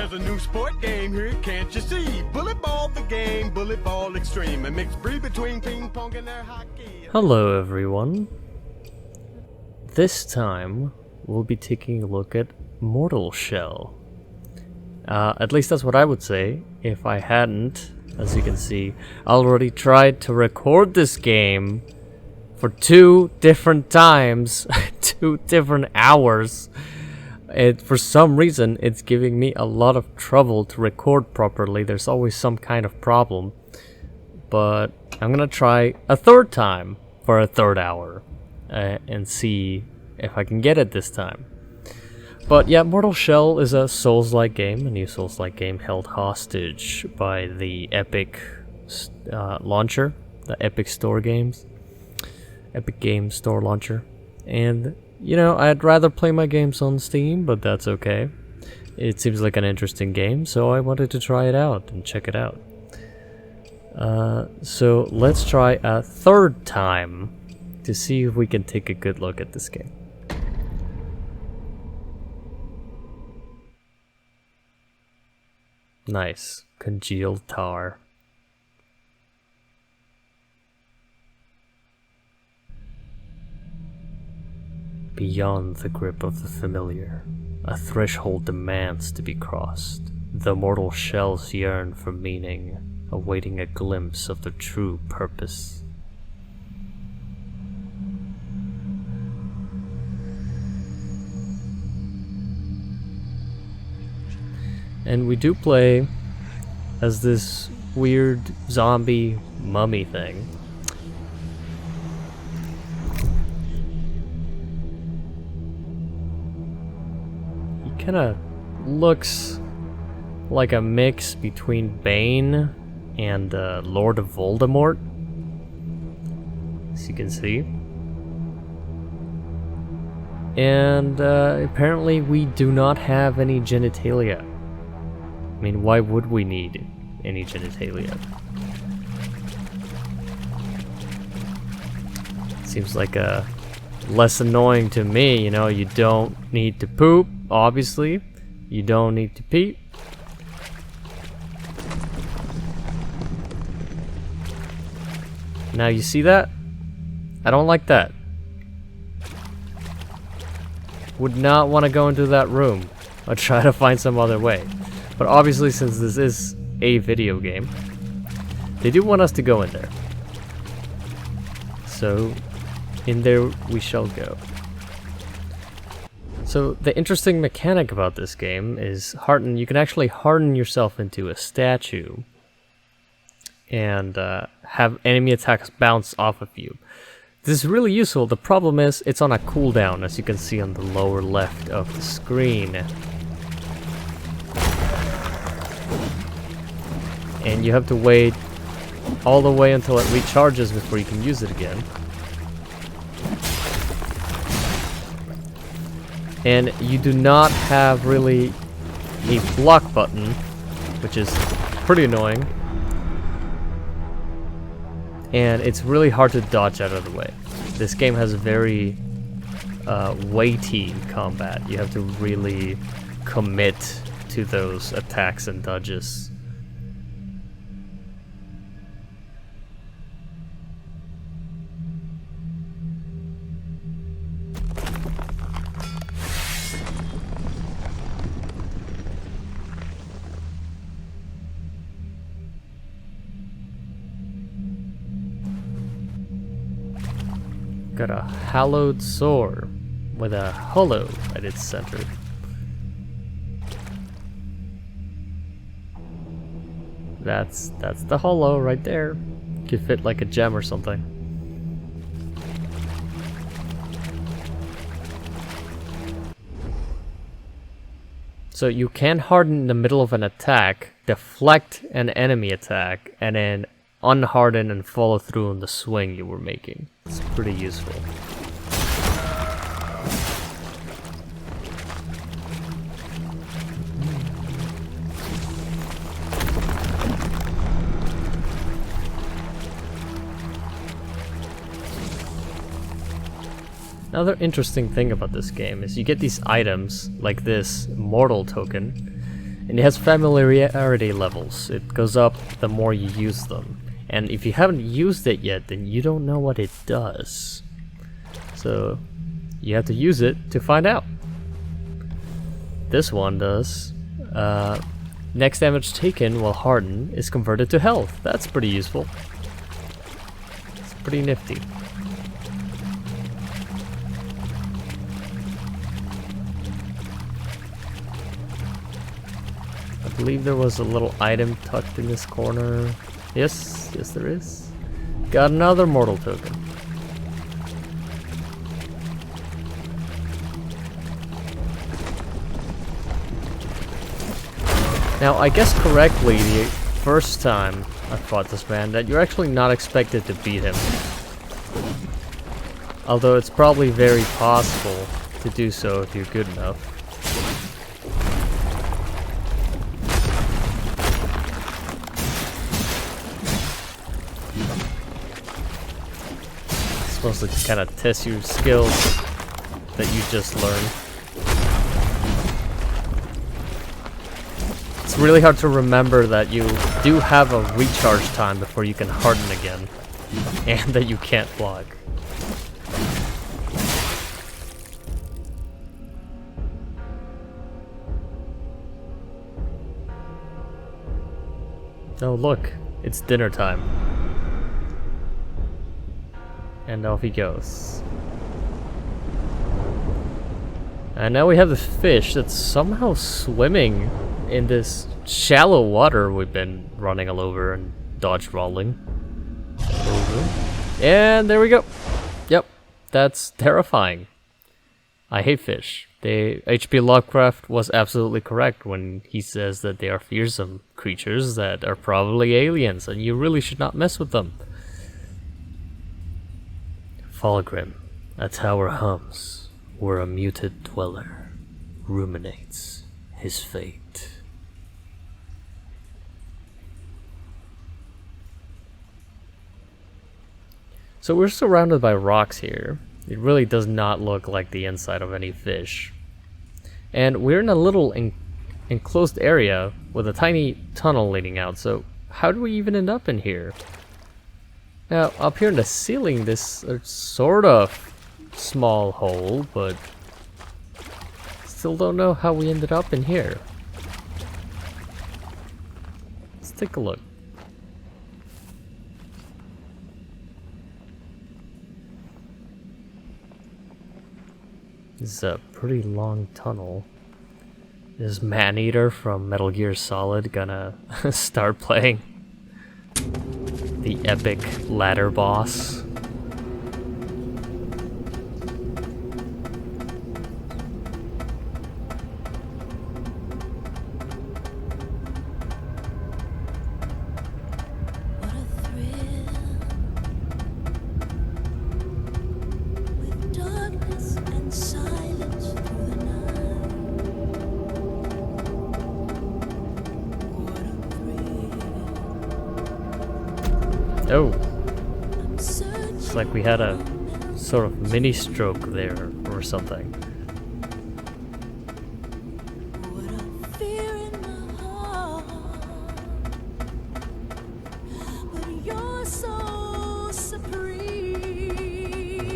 There's a new sport game here, can't you see? Bullet ball the game, bullet ball extreme. A mixed breed between ping pong and air hockey. Hello everyone. This time we'll be taking a look at Mortal Shell. At least that's what I would say if I hadn't, as you can see, I already tried to record this game for 2 different times, 2 different hours. For some reason, it's giving me a lot of trouble to record properly. There's always some kind of problem. But I'm gonna try a 3rd time for a 3rd hour and see if I can get it this time. But yeah, Mortal Shell is a Souls-like game, a new Souls-like game held hostage by the Epic launcher, the Epic Store Games. Epic Games Store launcher. And you know, I'd rather play my games on Steam, but that's okay. It seems like an interesting game, so I wanted to try it out and check it out. So let's try a 3rd time to see if we can take a good look at this game. Nice. Congealed tar. Beyond the grip of the familiar, a threshold demands to be crossed. The mortal shells yearn for meaning, awaiting a glimpse of their true purpose. And we do play as this weird zombie mummy thing. Kind of looks like a mix between Bane and Lord of Voldemort, as you can see. And apparently we do not have any genitalia. I mean, why would we need any genitalia? Seems like less annoying to me, you know. You don't need to poop, obviously. You don't need to pee. Now you see that? I don't like that. Would not want to go into that room. I'll try to find some other way. But obviously, since this is a video game, they do want us to go in there. So in there we shall go. So the interesting mechanic about this game is you can actually harden yourself into a statue and have enemy attacks bounce off of you. This is really useful. The problem is it's on a cooldown, as you can see on the lower left of the screen. And you have to wait all the way until it recharges before you can use it again. And you do not have really a block button, which is pretty annoying. And it's really hard to dodge out of the way. This game has very weighty combat. You have to really commit to those attacks and dodges. Got a hallowed sword with a hollow at its center. That's the hollow right there. Could fit like a gem or something. So you can harden in the middle of an attack, deflect an enemy attack, and then unharden and follow through on the swing you were making. It's pretty useful. Another interesting thing about this game is you get these items, like this mortal token, And it has familiarity levels. It goes up the more you use them. And if you haven't used it yet, then you don't know what it does. So you have to use it to find out. This one does. Next damage taken while hardened is converted to health. That's pretty useful. It's pretty nifty. I believe there was a little item tucked in this corner. Yes, there is. Got another mortal token. Now, I guess correctly the first time I fought this man that you're actually not expected to beat him. Although it's probably very possible to do so if you're good enough. It's supposed to kind of test your skills that you just learned. It's really hard to remember that you do have a recharge time before you can harden again, and that you can't block. Oh look, it's dinner time. And off he goes. And now we have the fish that's somehow swimming in this shallow water we've been running all over and dodge rolling over. And there we go. Yep, that's terrifying. I hate fish. H.P. Lovecraft was absolutely correct when he says that they are fearsome creatures that are probably aliens, and you really should not mess with them. Fulgrim, a tower hums, where a muted dweller ruminates his fate. So we're surrounded by rocks here. It really does not look like the inside of any fish. And we're in a little enclosed area with a tiny tunnel leading out, so how do we even end up in here? Now, up here in the ceiling, this sort of small hole, but still don't know how we ended up in here. Let's take a look. This is a pretty long tunnel. Is Maneater from Metal Gear Solid gonna start playing the epic ladder boss? Oh, it's like we had a sort of mini stroke there or something.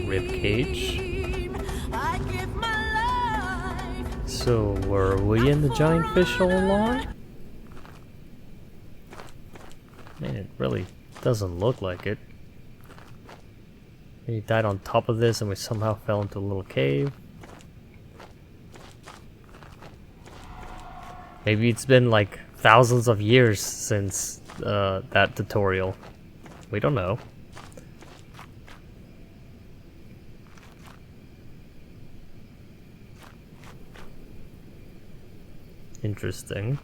Rib cage. So were we in the giant fish all along? Man, it really doesn't look like it. He died on top of this and we somehow fell into a little cave. Maybe it's been like thousands of years since that tutorial. We don't know. Interesting.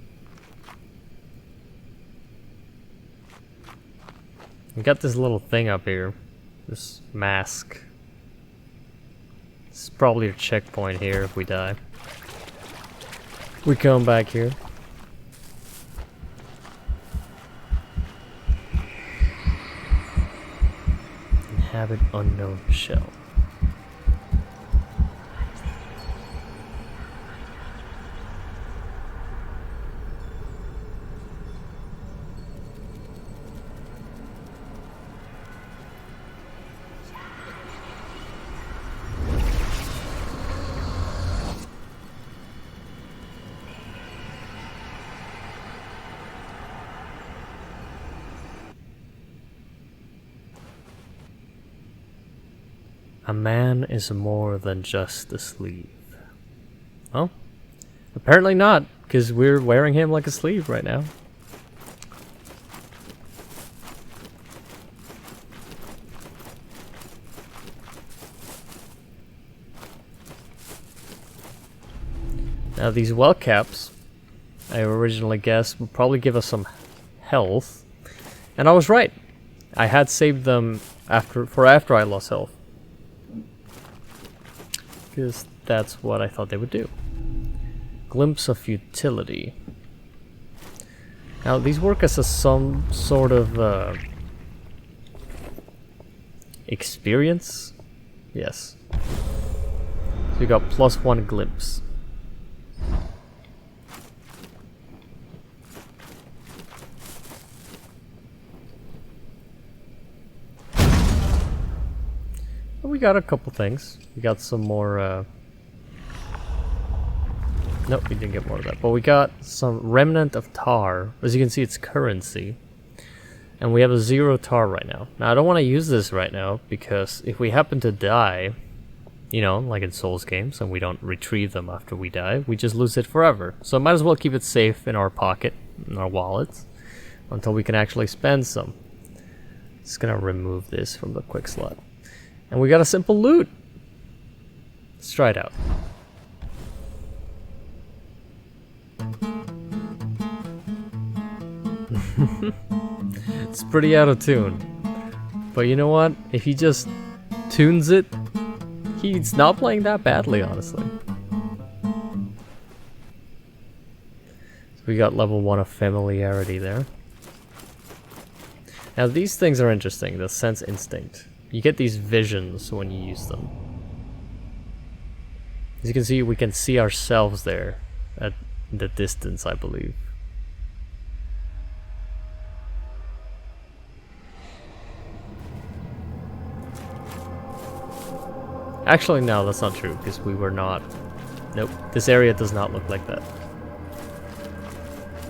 We got this little thing up here. This mask. This is probably a checkpoint here if we die. We come back here. Inhabit unknown shell. A man is more than just a sleeve. Well, apparently not, because we're wearing him like a sleeve right now. Now these well caps, I originally guessed, would probably give us some health. And I was right. I had saved them after I lost health. Because that's what I thought they would do. Glimpse of futility. Now these work as some sort of experience. Yes. So you got +1 glimpse. We got a couple things. We got some more, nope, we didn't get more of that. But we got some remnant of tar. As you can see, it's currency. And we have a 0 tar right now. Now, I don't want to use this right now, because if we happen to die, you know, like in Souls games, and we don't retrieve them after we die, we just lose it forever. So I might as well keep it safe in our pocket, in our wallets, until we can actually spend some. Just gonna remove this from the quick slot. And we got a simple loot. Let's try it out. It's pretty out of tune. But you know what? If he just tunes it, he's not playing that badly, honestly. So we got level 1 of familiarity there. Now these things are interesting, the sense instinct. You get these visions when you use them. As you can see, we can see ourselves there at the distance, I believe. Actually, no, that's not true, because we were not... Nope, this area does not look like that.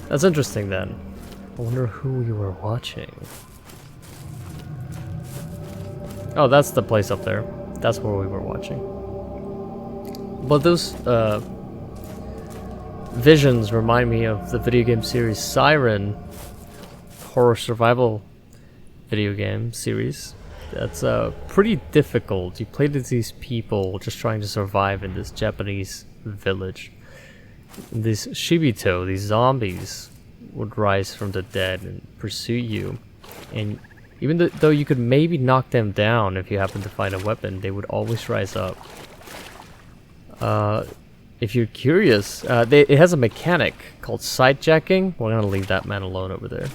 That's interesting then. I wonder who you were watching. Oh, that's the place up there. That's where we were watching. But those visions remind me of the video game series Siren, horror survival video game series. That's pretty difficult. You play as these people just trying to survive in this Japanese village. And these shibito, these zombies, would rise from the dead and pursue you. And even though you could maybe knock them down if you happen to find a weapon, they would always rise up. If you're curious, it has a mechanic called sightjacking. We're gonna leave that man alone over there.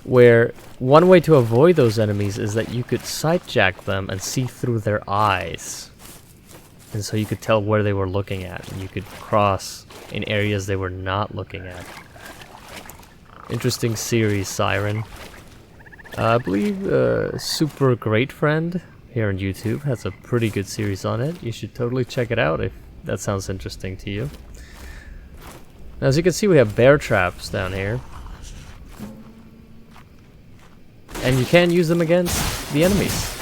Where one way to avoid those enemies is that you could sightjack them and see through their eyes. And so you could tell where they were looking at, and you could cross in areas they were not looking at. Interesting series, Siren. I believe Super Great Friend here on YouTube has a pretty good series on it. You should totally check it out if that sounds interesting to you. Now, as you can see, we have bear traps down here. And you can use them against the enemies.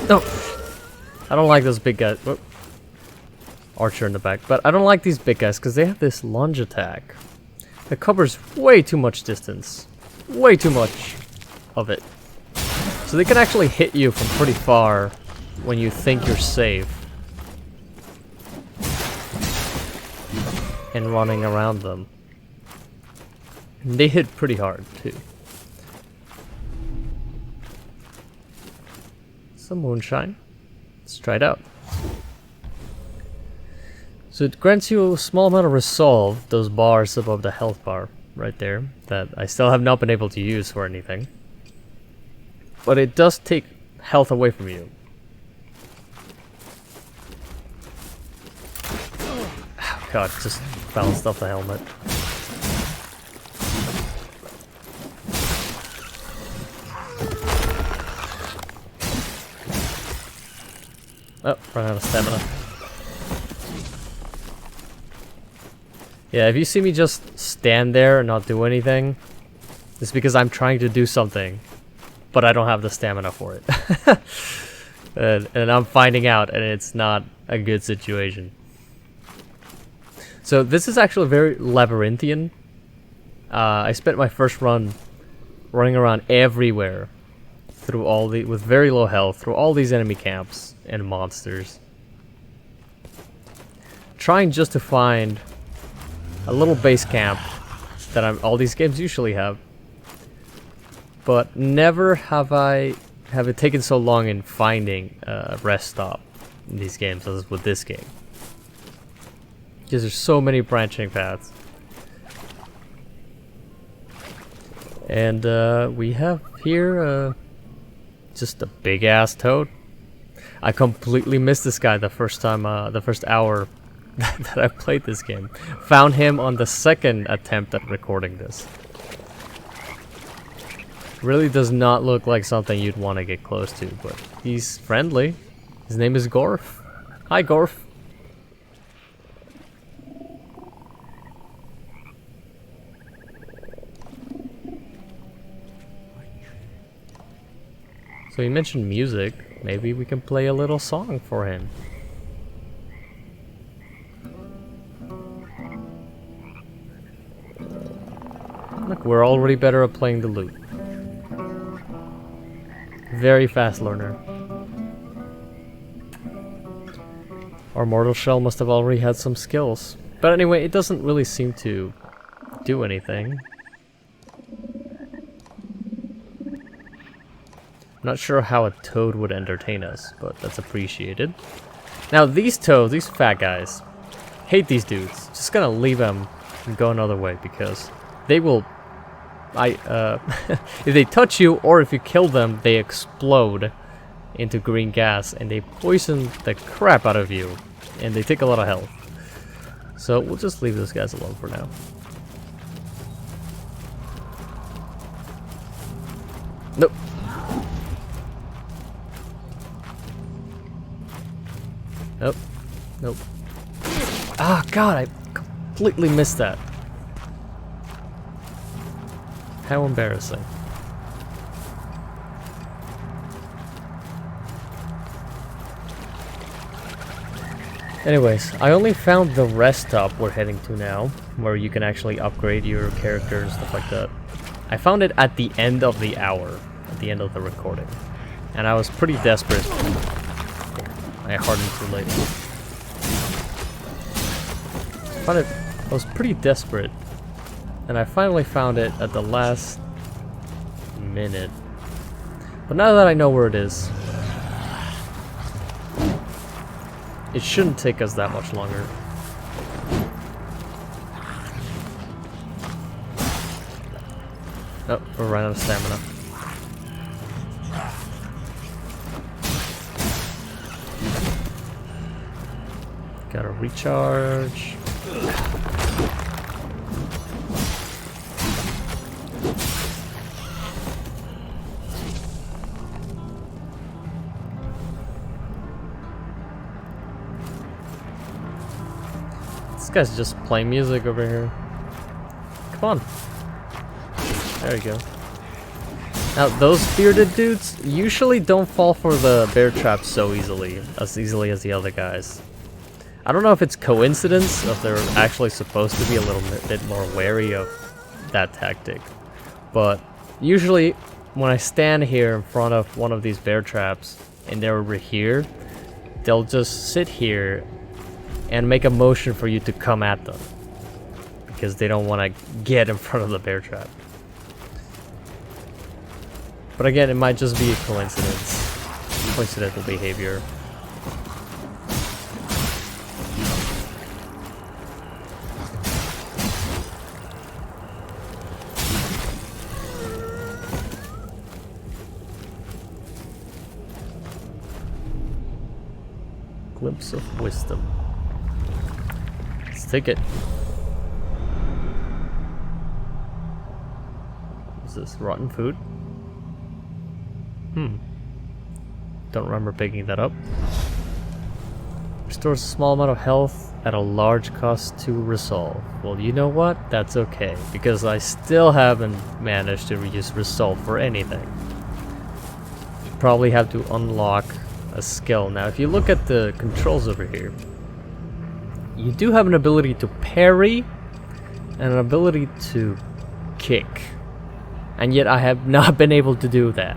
No, I don't like those big guys. Whoop. Archer in the back, but I don't like these big guys because they have this lunge attack that covers way too much distance, way too much of it. So they can actually hit you from pretty far when you think you're safe and running around them. And they hit pretty hard too. Some moonshine. Let's try it out. So it grants you a small amount of resolve, those bars above the health bar right there, that I still have not been able to use for anything. But it does take health away from you. Oh god, just bounced off the helmet. Oh, run out of stamina. Yeah, if you see me just stand there and not do anything, it's because I'm trying to do something, but I don't have the stamina for it. and I'm finding out, and it's not a good situation. So this is actually very labyrinthian. I spent my first run running around everywhere, through all the with very low health, through all these enemy camps and monsters, trying just to find a little base camp that all these games usually have, but never have it taken so long in finding a rest stop in these games as with this game, because there's so many branching paths. And we have here just a big ass toad. I completely missed this guy the first time, the first hour that I played this game. Found him on the second attempt at recording this. Really does not look like something you'd want to get close to, but he's friendly. His name is Gorf. Hi, Gorf. So you mentioned music. Maybe we can play a little song for him. Look, we're already better at playing the lute. Very fast learner. Our mortal shell must have already had some skills. But anyway, it doesn't really seem to do anything. I'm not sure how a toad would entertain us, but that's appreciated. Now these toads, these fat guys, hate these dudes. Just gonna leave them and go another way, because they will... if they touch you, or if you kill them, they explode into green gas and they poison the crap out of you, and they take a lot of health. So we'll just leave those guys alone for now. Nope. Nope. Nope. Ah, God, I completely missed that. How embarrassing. Anyways, I only found the rest stop we're heading to now, where you can actually upgrade your character and stuff like that. I found it at the end of the hour, at the end of the recording. And I was pretty desperate. I hardened too late. I was pretty desperate. And I finally found it at the last minute. But now that I know where it is, it shouldn't take us that much longer. Oh, we're running out of stamina. Gotta recharge. This guy's just playing music over here. Come on. There you go. Now, those bearded dudes usually don't fall for the bear traps so easily as the other guys. I don't know if it's coincidence, or if they're actually supposed to be a little bit more wary of that tactic. But usually, when I stand here in front of one of these bear traps, and they're over here, they'll just sit here and make a motion for you to come at them, because they don't want to get in front of the bear trap. But again, it might just be a coincidence. Coincidental behavior. Glimpse of wisdom. Let's take it. Is this rotten food? Don't remember picking that up. Restores a small amount of health at a large cost to resolve. Well, you know what? That's okay, because I still haven't managed to use resolve for anything. You probably have to unlock a skill. Now, if you look at the controls over here, you do have an ability to parry and an ability to kick. And yet I have not been able to do that.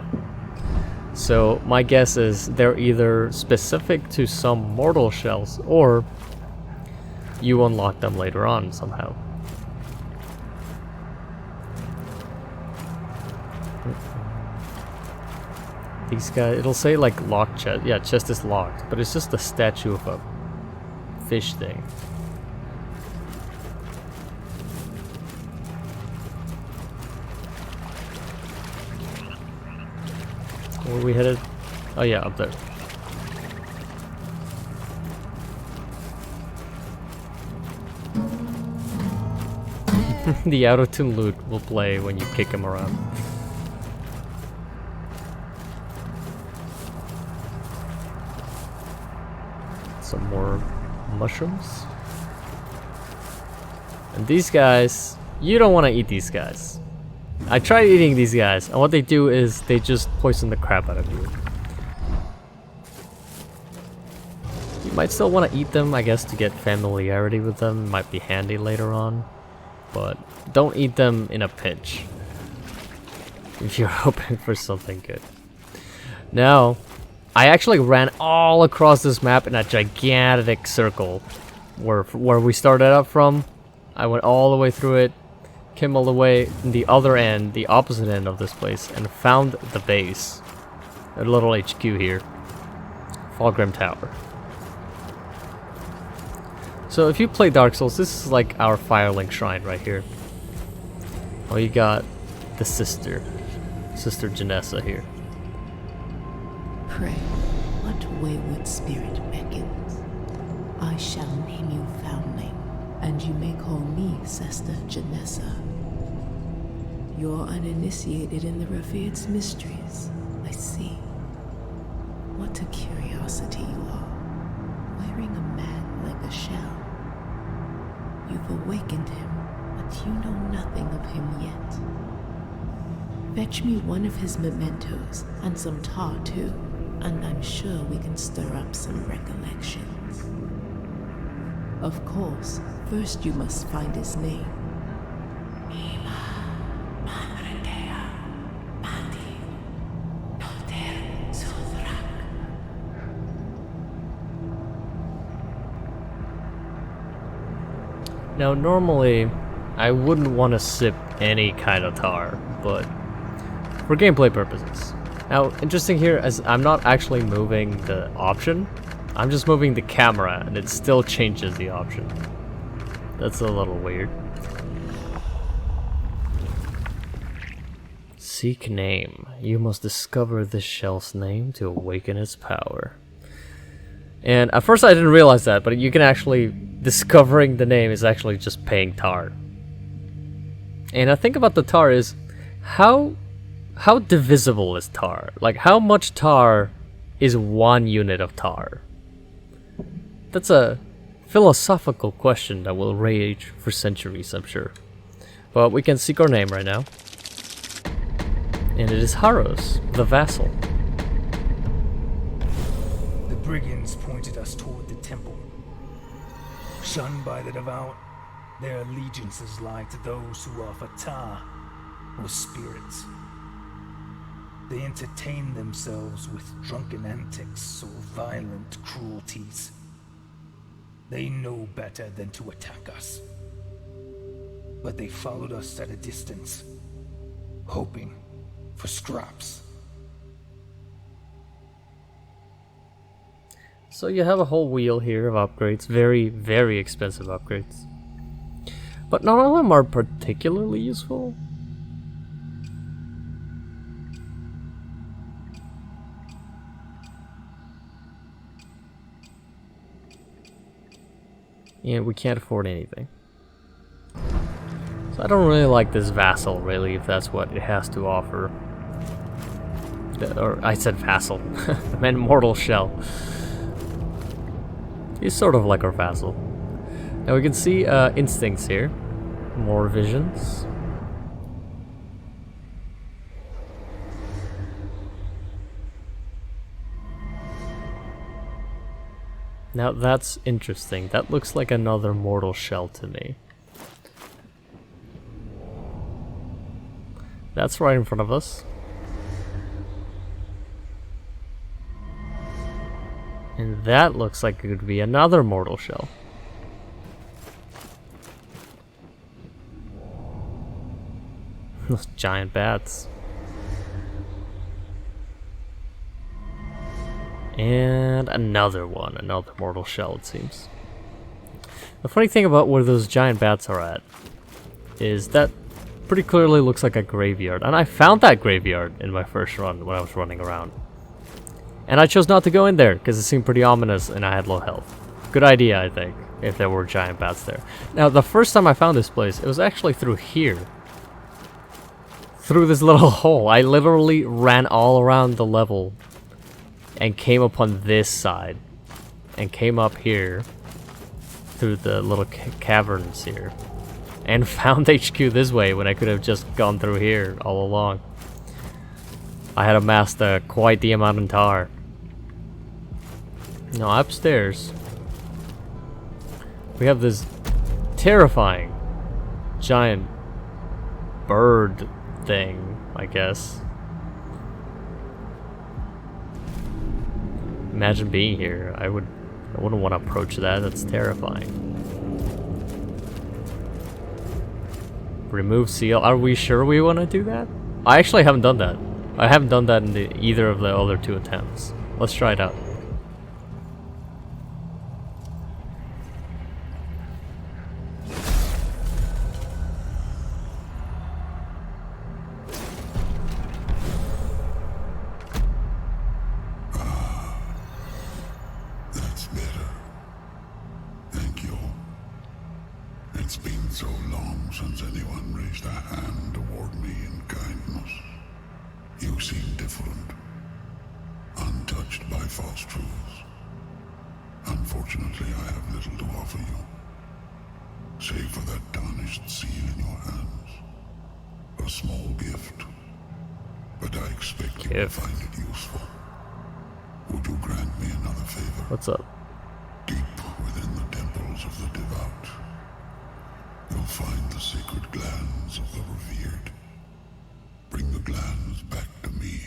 So my guess is they're either specific to some mortal shells or you unlock them later on somehow. These guys, it'll say like locked chest. Yeah, chest is locked, but it's just a statue of a fish thing. Where are we headed? Oh yeah, up there. The out-of-tune loot will play when you kick him around. Some more mushrooms. And these guys, you don't want to eat these guys. I tried eating these guys, and what they do is they just poison the crap out of you. You might still want to eat them, I guess, to get familiarity with them. Might be handy later on. But don't eat them in a pinch if you're hoping for something good. Now, I actually ran all across this map in a gigantic circle. Where we started up from, I went all the way through it. Came all the way in the other end, the opposite end of this place, and found the base. A little HQ here. Fulgrim Tower. So if you play Dark Souls, this is like our Firelink Shrine right here. Oh, you got the Sister Janessa here. Pray, what wayward spirit beckons? I shall name you Foundling, and you may call me Sister Janessa. You're uninitiated in the Rafird's mysteries, I see. What a curiosity you are, wearing a man like a shell. You've awakened him, but you know nothing of him yet. Fetch me one of his mementos, and some tar too, and I'm sure we can stir up some recollections. Of course, first you must find his name. Now, normally, I wouldn't want to sip any kind of tar, but for gameplay purposes. Now, interesting here, as I'm not actually moving the option, I'm just moving the camera, and it still changes the option. That's a little weird. Seek name. You must discover this shell's name to awaken its power. And at first I didn't realize that, but you can actually, discovering the name is actually just paying tar. And I think about the tar is, how divisible is tar? Like, how much tar is one unit of tar? That's a philosophical question that will rage for centuries, I'm sure. But we can seek our name right now. And it is Haros, the vassal. The brigands pointed us toward the temple. Shunned by the devout, their allegiances lie to those who offer tar, or spirits. They entertain themselves with drunken antics or violent cruelties. They know better than to attack us. But they followed us at a distance, hoping for scraps. So you have a whole wheel here of upgrades, very, very expensive upgrades. But none of them are particularly useful. Yeah, we can't afford anything. So I don't really like this vassal, really, if that's what it has to offer. Or I said vassal. I meant mortal shell. He's sort of like our vassal. Now we can see instincts here. More visions. Now that's interesting. That looks like another mortal shell to me. That's right in front of us. And that looks like it could be another mortal shell. Those giant bats. And another one, another mortal shell it seems. The funny thing about where those giant bats are at is that pretty clearly looks like a graveyard. And I found that graveyard in my first run when I was running around. And I chose not to go in there because it seemed pretty ominous and I had low health. Good idea, I think, if there were giant bats there. Now, the first time I found this place, it was actually through here. Through this little hole. I literally ran all around the level and came upon this side. And came up here through the little caverns here. And found HQ this way when I could have just gone through here all along. I had amassed quite the amount of tar. Now upstairs, we have this terrifying giant bird thing, I guess. Imagine being here. I wouldn't want to approach that. That's terrifying. Remove seal. Are we sure we want to do that? I actually haven't done that. I haven't done that in either of the other two attempts. Let's try it out. That's better. Thank you. It's been so long since anyone raised a hand toward me in kindness. You seem different, untouched by false truths. Unfortunately, I have little to offer you, save for that tarnished seal in your hands. A small gift, but I expect you to find it useful. Would you grant me another favor? What's up? Deep within the temples of the devout, you'll find the sacred glands of the revered. Bring the glands back to me,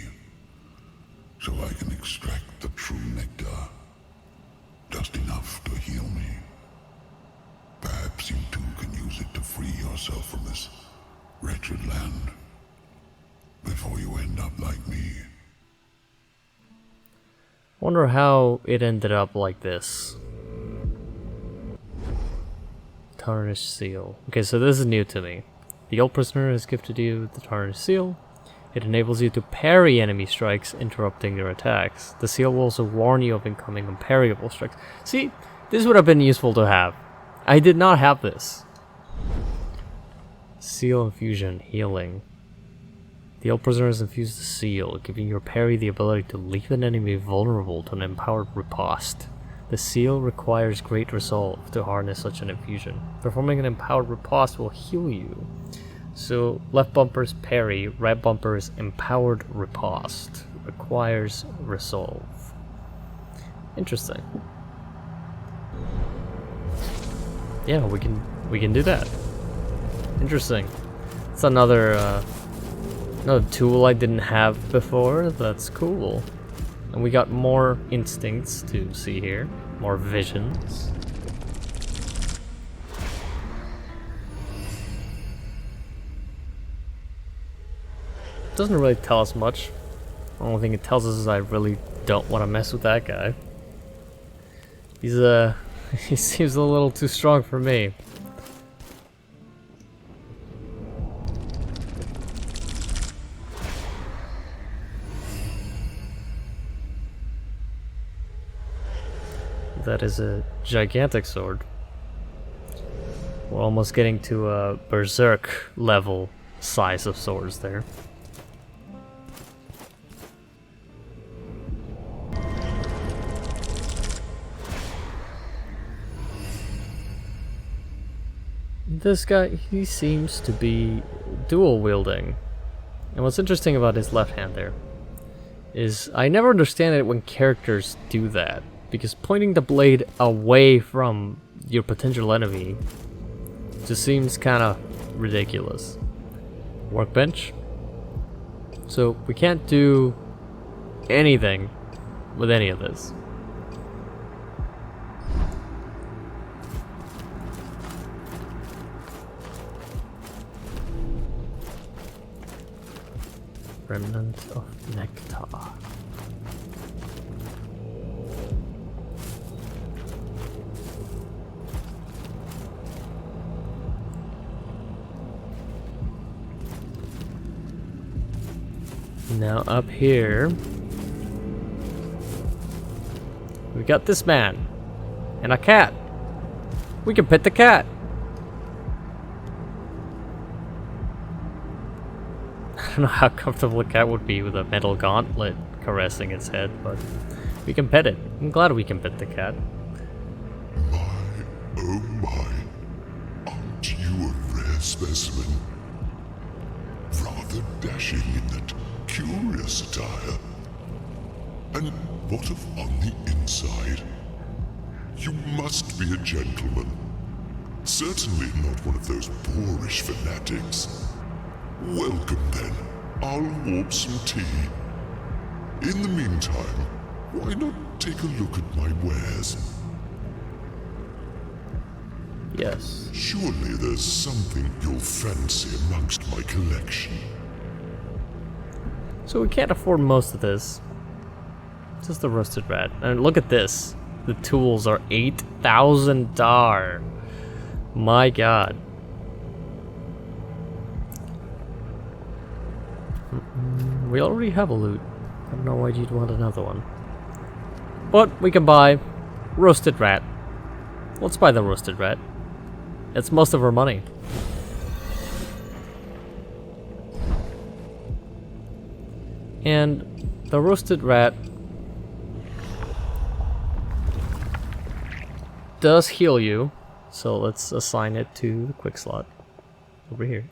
so I can extract the true nectar, just enough to heal me. Perhaps you too can use it to free yourself from this wretched land, before you end up like me. Wonder how it ended up like this. Tarnished seal. Okay, so this is new to me. The old prisoner has gifted you the tarnished seal. It enables you to parry enemy strikes, interrupting their attacks. The seal will also warn you of incoming unparryable strikes. See, this would have been useful to have. I did not have this. Seal infusion, healing. The old prisoner has infused the seal, giving your parry the ability to leave an enemy vulnerable to an empowered riposte. The seal requires great resolve to harness such an infusion. Performing an empowered riposte will heal you. So left bumper's parry, right bumper's empowered riposte. Requires resolve. Interesting. Yeah, we can do that. Interesting. It's another tool I didn't have before. That's cool. And we got more instincts to see here. More visions. Doesn't really tell us much. The only thing it tells us is I really don't want to mess with that guy. He's he seems a little too strong for me. That is a gigantic sword. We're almost getting to a berserk level size of swords there. This guy, he seems to be dual wielding. And what's interesting about his left hand there is I never understand it when characters do that, because pointing the blade away from your potential enemy just seems kind of ridiculous. Workbench. So we can't do anything with any of this. Remnant of nectar. Now up here, we got this man and a cat. We can pet the cat. I don't know how comfortable a cat would be with a metal gauntlet caressing its head, but we can pet it. I'm glad we can pet the cat. My, oh my, aren't you a rare specimen? Rather dashing in that curious attire. And what of on the inside? You must be a gentleman. Certainly not one of those boorish fanatics. Welcome then. I'll warp some tea. In the meantime, why not take a look at my wares? Yes. Surely there's something you'll fancy amongst my collection. So we can't afford most of this. Just the roasted rat. And look at this. The tools are 8,000 dar. My god. We already have a loot. I don't know why you'd want another one. But we can buy roasted rat. Let's buy the roasted rat. It's most of our money. And the roasted rat does heal you, so let's assign it to the quick slot over here.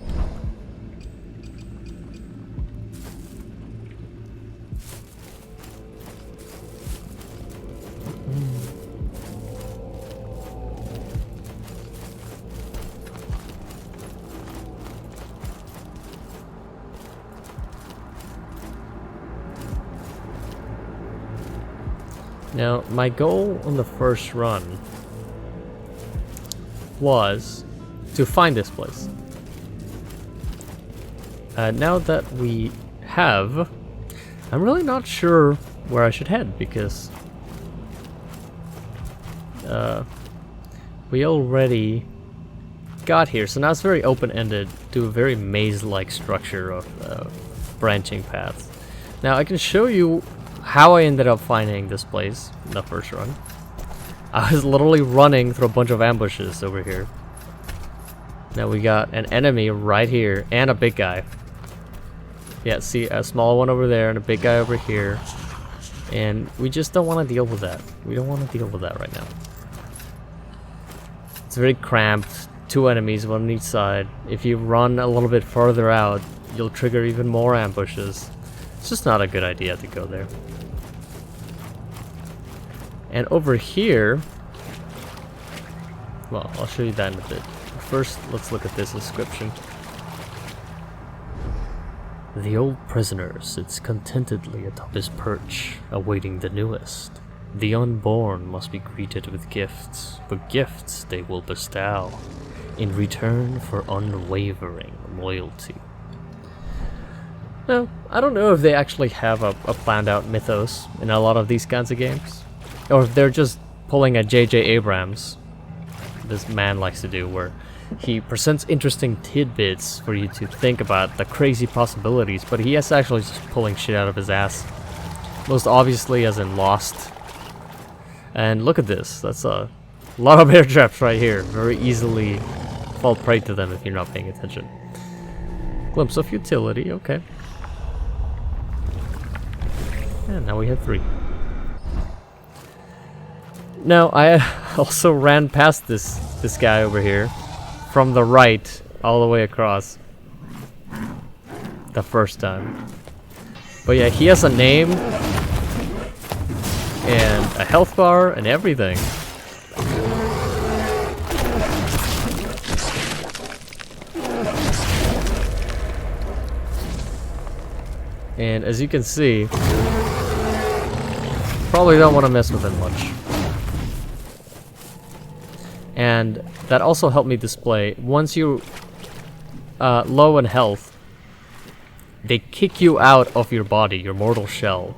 Now, my goal on the first run was to find this place. Now that we have, I'm really not sure where I should head, because we already got here, so now it's very open-ended to a very maze-like structure of branching paths. Now I can show you how I ended up finding this place in the first run. I was literally running through a bunch of ambushes over here. Now we got an enemy right here and a big guy. Yeah, see, a small one over there and a big guy over here. And we just don't want to deal with that. We don't want to deal with that right now. It's very cramped. 2 enemies, 1 on each side. If you run a little bit further out, you'll trigger even more ambushes. It's just not a good idea to go there. And over here, well, I'll show you that in a bit. First, let's look at this inscription. The old prisoner sits contentedly atop his perch, awaiting the newest. The unborn must be greeted with gifts, for gifts they will bestow, in return for unwavering loyalty. Now, I don't know if they actually have a planned out mythos in a lot of these kinds of games, or if they're just pulling a J.J. Abrams, this man likes to do, where he presents interesting tidbits for you to think about the crazy possibilities, but he is actually just pulling shit out of his ass. Most obviously as in Lost. And look at this, that's a lot of bear traps right here. Very easily fall prey to them if you're not paying attention. Glimpse of utility, okay. And now we have 3. Now, I also ran past this guy over here from the right all the way across the first time. But yeah, he has a name and a health bar and everything. And as you can see, probably don't want to mess with him much. And that also helped me display, once you're low in health, they kick you out of your body, your mortal shell.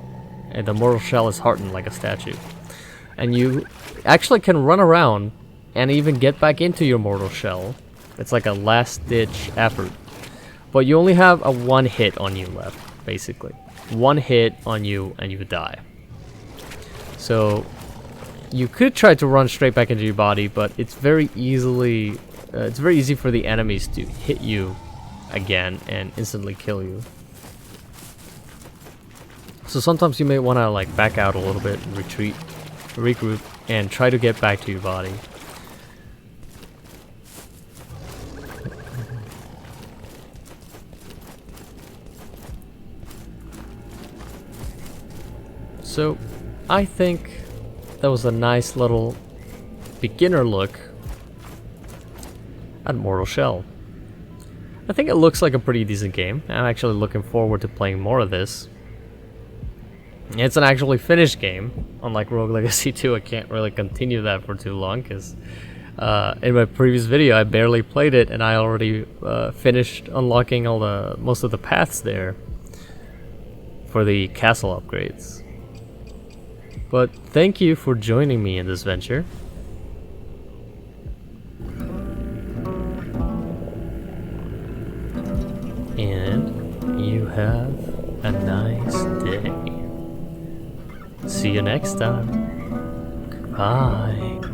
And the mortal shell is hardened like a statue. And you actually can run around and even get back into your mortal shell. It's like a last-ditch effort. But you only have a one hit on you left, basically. One hit on you and you die. So you could try to run straight back into your body, but it's very easy for the enemies to hit you again and instantly kill you. So sometimes you may want to like back out a little bit, retreat, regroup, and try to get back to your body. So I think that was a nice little beginner look at Mortal Shell. I think it looks like a pretty decent game. I'm actually looking forward to playing more of this. It's an actually finished game. Unlike Rogue Legacy 2, I can't really continue that for too long because in my previous video I barely played it and I already finished unlocking most of the paths there for the castle upgrades. But thank you for joining me in this venture. And you have a nice day. See you next time. Goodbye.